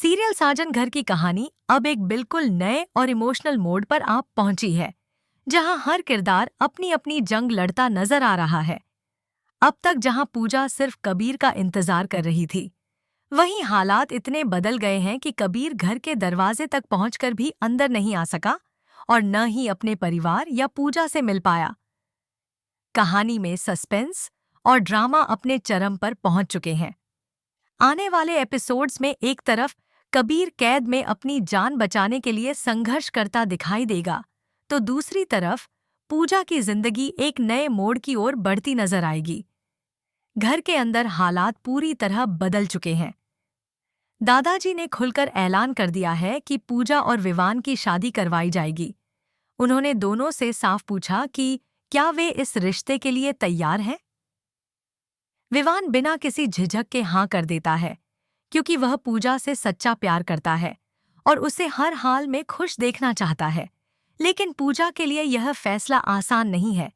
Serial साजन घर की कहानी अब एक बिल्कुल नए और इमोशनल मोड पर आप पहुंची है, जहां हर किरदार अपनी अपनी जंग लड़ता नजर आ रहा है। अब तक जहां पूजा सिर्फ कबीर का इंतजार कर रही थी, वहीं हालात इतने बदल गए हैं कि कबीर घर के दरवाजे तक पहुंचकर भी अंदर नहीं आ सका और न ही अपने परिवार या पूजा से मिल पाया। कहानी में सस्पेंस और ड्रामा अपने चरम पर पहुंच चुके हैं। आने वाले एपिसोड्स में एक तरफ कबीर कैद में अपनी जान बचाने के लिए संघर्ष करता दिखाई देगा, तो दूसरी तरफ पूजा की जिंदगी एक नए मोड़ की ओर बढ़ती नजर आएगी। घर के अंदर हालात पूरी तरह बदल चुके हैं। दादाजी ने खुलकर ऐलान कर दिया है कि पूजा और विवान की शादी करवाई जाएगी। उन्होंने दोनों से साफ पूछा कि क्या वे इस रिश्ते के लिए तैयार हैं। विवान बिना किसी झिझक के हाँ कर देता है, क्योंकि वह पूजा से सच्चा प्यार करता है और उसे हर हाल में खुश देखना चाहता है। लेकिन पूजा के लिए यह फैसला आसान नहीं है।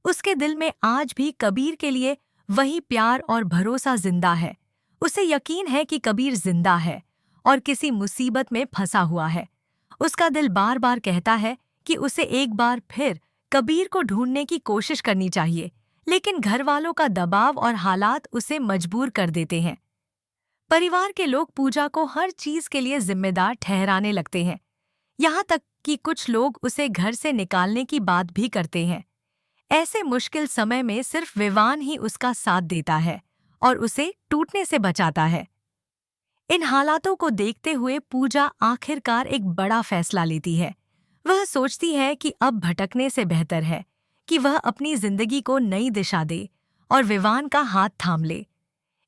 उसके दिल में आज भी कबीर के लिए वही प्यार और भरोसा जिंदा है। उसे यकीन है कि कबीर जिंदा है और किसी मुसीबत में फंसा हुआ है। उसका दिल बार बार कहता है कि उसे एक बार फिर कबीर को ढूंढने की कोशिश करनी चाहिए, लेकिन घर वालों का दबाव और हालात उसे मजबूर कर देते हैं। परिवार के लोग पूजा को हर चीज के लिए जिम्मेदार ठहराने लगते हैं, यहाँ तक कि कुछ लोग उसे घर से निकालने की बात भी करते हैं। ऐसे मुश्किल समय में सिर्फ विवान ही उसका साथ देता है और उसे टूटने से बचाता है। इन हालातों को देखते हुए पूजा आखिरकार एक बड़ा फैसला लेती है। वह सोचती है कि अब भटकने से बेहतर है कि वह अपनी जिंदगी को नई दिशा दे और विवान का हाथ थाम ले।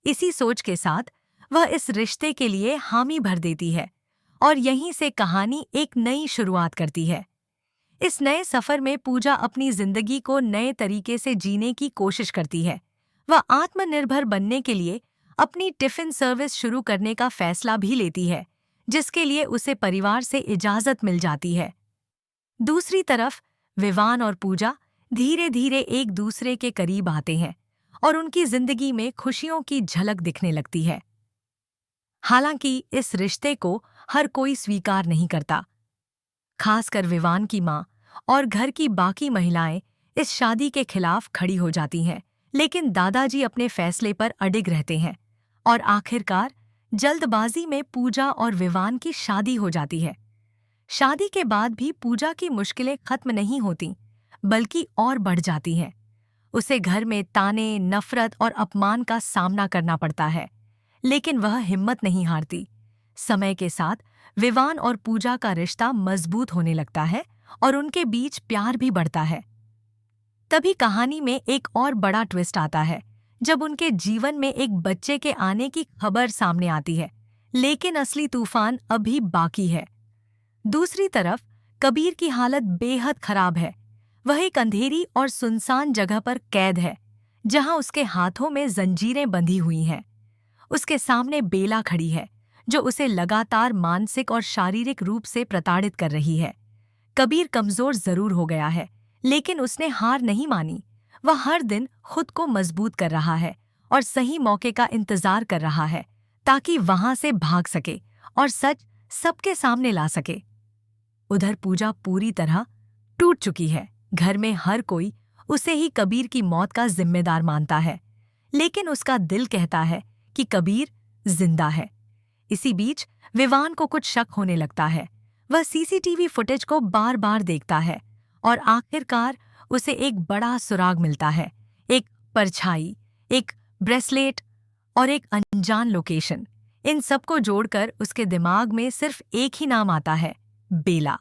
इसी सोच के साथ वह इस रिश्ते के लिए हामी भर देती है और यहीं से कहानी एक नई शुरुआत करती है। इस नए सफर में पूजा अपनी जिंदगी को नए तरीके से जीने की कोशिश करती है। वह आत्मनिर्भर बनने के लिए अपनी टिफिन सर्विस शुरू करने का फैसला भी लेती है, जिसके लिए उसे परिवार से इजाजत मिल जाती है। दूसरी तरफ विवान और पूजा धीरे धीरे एक दूसरे के करीब आते हैं और उनकी जिंदगी में खुशियों की झलक दिखने लगती है। हालांकि इस रिश्ते को हर कोई स्वीकार नहीं करता, खासकर विवान की माँ और घर की बाकी महिलाएं इस शादी के खिलाफ खड़ी हो जाती हैं। लेकिन दादाजी अपने फैसले पर अडिग रहते हैं और आखिरकार जल्दबाजी में पूजा और विवान की शादी हो जाती है। शादी के बाद भी पूजा की मुश्किलें खत्म नहीं होती, बल्कि और बढ़ जाती हैं। उसे घर में ताने, नफरत और अपमान का सामना करना पड़ता है, लेकिन वह हिम्मत नहीं हारती। समय के साथ विवान और पूजा का रिश्ता मजबूत होने लगता है और उनके बीच प्यार भी बढ़ता है। तभी कहानी में एक और बड़ा ट्विस्ट आता है, जब उनके जीवन में एक बच्चे के आने की खबर सामने आती है। लेकिन असली तूफान अभी बाकी है। दूसरी तरफ कबीर की हालत बेहद खराब है। वह एक अंधेरी और सुनसान जगह पर कैद है, जहां उसके हाथों में जंजीरें बंधी हुई हैं। उसके सामने बेला खड़ी है, जो उसे लगातार मानसिक और शारीरिक रूप से प्रताड़ित कर रही है। कबीर कमजोर जरूर हो गया है, लेकिन उसने हार नहीं मानी। वह हर दिन खुद को मजबूत कर रहा है और सही मौके का इंतजार कर रहा है, ताकि वहां से भाग सके और सच सबके सामने ला सके। उधर पूजा पूरी तरह टूट चुकी है। घर में हर कोई उसे ही कबीर की मौत का जिम्मेदार मानता है, लेकिन उसका दिल कहता है कि कबीर जिंदा है। इसी बीच विवान को कुछ शक होने लगता है। वह सीसीटीवी फुटेज को बार बार देखता है और आखिरकार उसे एक बड़ा सुराग मिलता है। एक परछाई, एक ब्रेसलेट और एक अनजान लोकेशन। इन सबको जोड़कर उसके दिमाग में सिर्फ एक ही नाम आता है, बेला।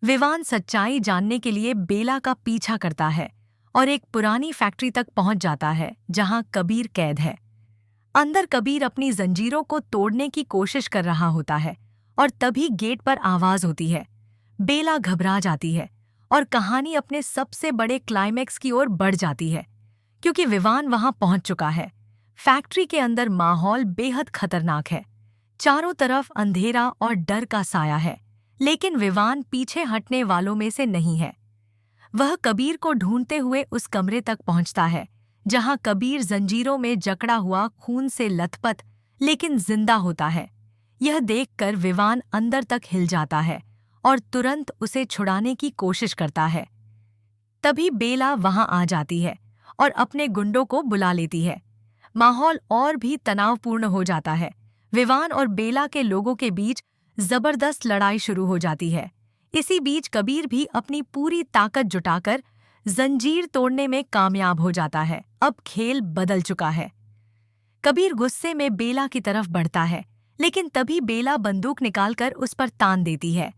विवान सच्चाई जानने के लिए बेला का पीछा करता है और एक पुरानी फैक्ट्री तक पहुंच जाता है, जहां कबीर कैद है। अंदर कबीर अपनी जंजीरों को तोड़ने की कोशिश कर रहा होता है और तभी गेट पर आवाज होती है। बेला घबरा जाती है और कहानी अपने सबसे बड़े क्लाइमैक्स की ओर बढ़ जाती है, क्योंकि विवान वहां पहुंच चुका है। फैक्ट्री के अंदर माहौल बेहद खतरनाक है। चारों तरफ अंधेरा और डर का साया है, लेकिन विवान पीछे हटने वालों में से नहीं है। वह कबीर को ढूंढते हुए उस कमरे तक पहुंचता है, जहां कबीर जंजीरों में जकड़ा हुआ खून से लथपथ लेकिन जिंदा होता है। यह देखकर विवान अंदर तक हिल जाता है और तुरंत उसे छुड़ाने की कोशिश करता है। तभी बेला वहां आ जाती है और अपने गुंडों को बुला लेती है। माहौल और भी तनावपूर्ण हो जाता है। विवान और बेला के लोगों के बीच जबरदस्त लड़ाई शुरू हो जाती है। इसी बीच कबीर भी अपनी पूरी ताकत जुटाकर जंजीर तोड़ने में कामयाब हो जाता है। अब खेल बदल चुका है। कबीर गुस्से में बेला की तरफ बढ़ता है, लेकिन तभी बेला बंदूक निकालकर उस पर तान देती है।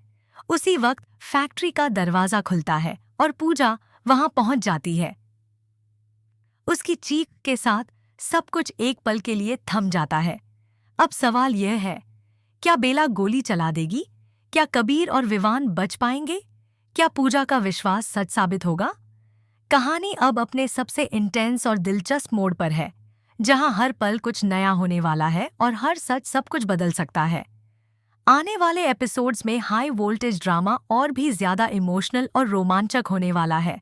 उसी वक्त फैक्ट्री का दरवाजा खुलता है और पूजा वहां पहुंच जाती है। उसकी चीख के साथ सब कुछ एक पल के लिए थम जाता है। अब सवाल यह है, क्या बेला गोली चला देगी? क्या कबीर और विवान बच पाएंगे? क्या पूजा का विश्वास सच साबित होगा? कहानी अब अपने सबसे इंटेंस और दिलचस्प मोड़ पर है, जहां हर पल कुछ नया होने वाला है और हर सच सब कुछ बदल सकता है। आने वाले एपिसोड्स में हाई वोल्टेज ड्रामा और भी ज्यादा इमोशनल और रोमांचक होने वाला है।